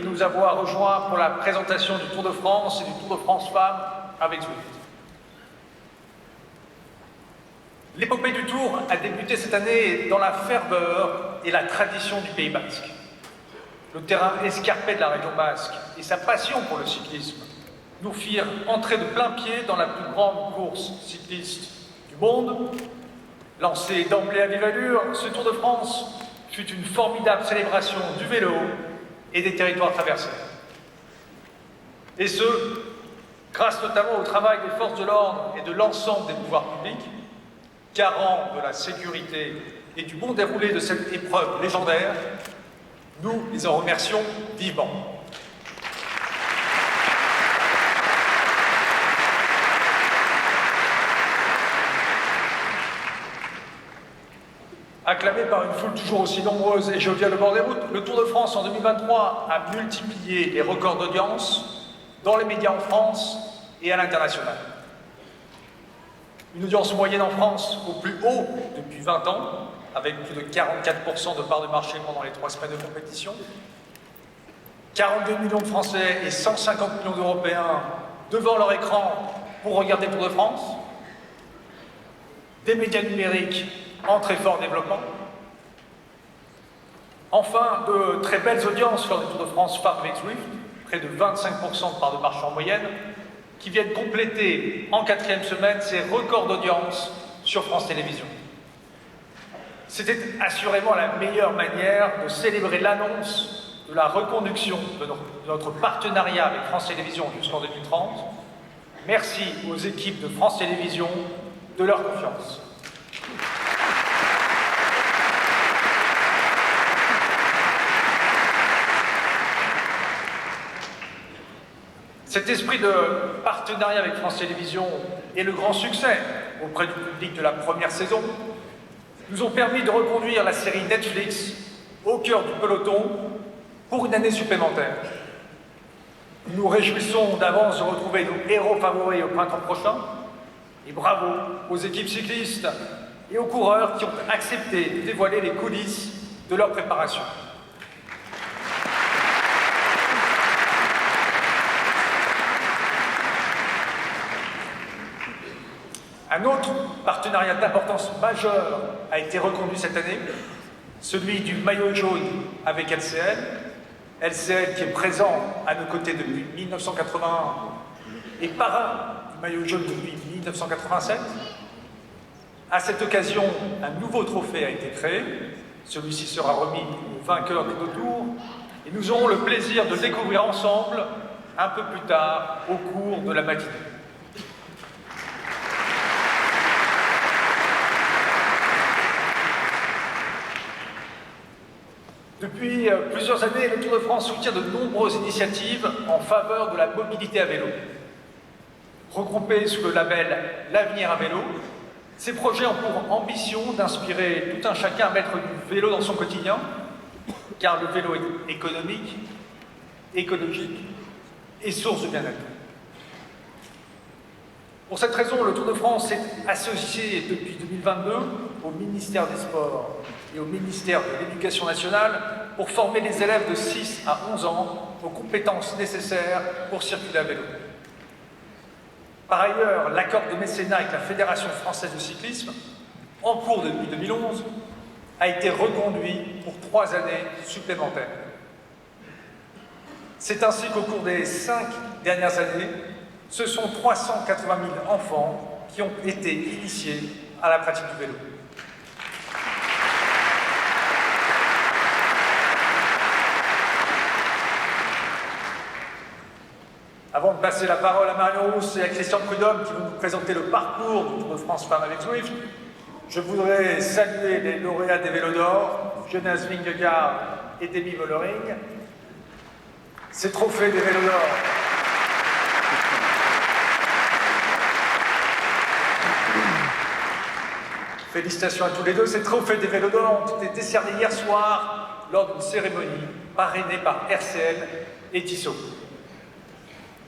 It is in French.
nous avoir rejoints pour la présentation du Tour de France et du Tour de France Femmes avec Zwift. L'épopée du Tour a débuté cette année dans la ferveur et la tradition du Pays Basque. Le terrain escarpé de la région basque et sa passion pour le cyclisme nous firent entrer de plein pied dans la plus grande course cycliste du monde. Lancé d'emblée à vive allure, ce Tour de France fut une formidable célébration du vélo et des territoires traversés. Et ce, grâce notamment au travail des forces de l'ordre et de l'ensemble des pouvoirs publics, garants de la sécurité et du bon déroulé de cette épreuve légendaire, nous les en remercions vivement. Acclamé par une foule toujours aussi nombreuse et joviale au bord des routes, le Tour de France en 2023 a multiplié les records d'audience dans les médias en France et à l'international. Une audience moyenne en France au plus haut depuis 20 ans, avec plus de 44% de part de marché pendant les 3 semaines de compétition, 42 millions de Français et 150 millions d'Européens devant leur écran pour regarder le Tour de France, des médias numériques en très fort développement, enfin de très belles audiences lors du Tour de France Femmes avec Zwift, près de 25% de part de marché en moyenne, qui viennent compléter en 4e semaine ces records d'audience sur France Télévisions. C'était assurément la meilleure manière de célébrer l'annonce de la reconduction de notre partenariat avec France Télévisions jusqu'en 2030. Merci aux équipes de France Télévisions de leur confiance. Cet esprit de partenariat avec France Télévisions et le grand succès auprès du public de la première saison nous ont permis de reconduire la série Netflix au cœur du peloton pour une année supplémentaire. Nous nous réjouissons d'avance de retrouver nos héros favoris au printemps prochain et bravo aux équipes cyclistes et aux coureurs qui ont accepté de dévoiler les coulisses de leur préparation. Un autre partenariat d'importance majeure a été reconduit cette année, celui du maillot jaune avec LCL. LCL qui est présent à nos côtés depuis 1981 et parrain du maillot jaune depuis 1987. À cette occasion, un nouveau trophée a été créé. Celui-ci sera remis au vainqueur des 2 tours et nous aurons le plaisir de le découvrir ensemble un peu plus tard au cours de la matinée. Depuis plusieurs années, le Tour de France soutient de nombreuses initiatives en faveur de la mobilité à vélo. Regroupés sous le label L'Avenir à vélo, ces projets ont pour ambition d'inspirer tout un chacun à mettre du vélo dans son quotidien, car le vélo est économique, écologique et source de bien-être. Pour cette raison, le Tour de France s'est associé depuis 2022 au ministère des Sports et au ministère de l'Éducation nationale pour former les élèves de 6 à 11 ans aux compétences nécessaires pour circuler à vélo. Par ailleurs, l'accord de mécénat avec la Fédération française de cyclisme, en cours depuis 2011, a été reconduit pour 3 années supplémentaires. C'est ainsi qu'au cours des 5 dernières années, ce sont 380 000 enfants qui ont été initiés à la pratique du vélo. Avant de passer la parole à Marion Rousse et à Christian Prudhomme qui vont nous présenter le parcours du Tour de France Femmes avec Zwift, je voudrais saluer les lauréats des Vélos d'Or, Jonas Vingegaard et Demi Vollering. Ces trophées des Vélos d'Or félicitations à tous les deux. Ces trophées des Vélos d'Or ont été décernés hier soir lors d'une cérémonie parrainée par RCN et Tissot.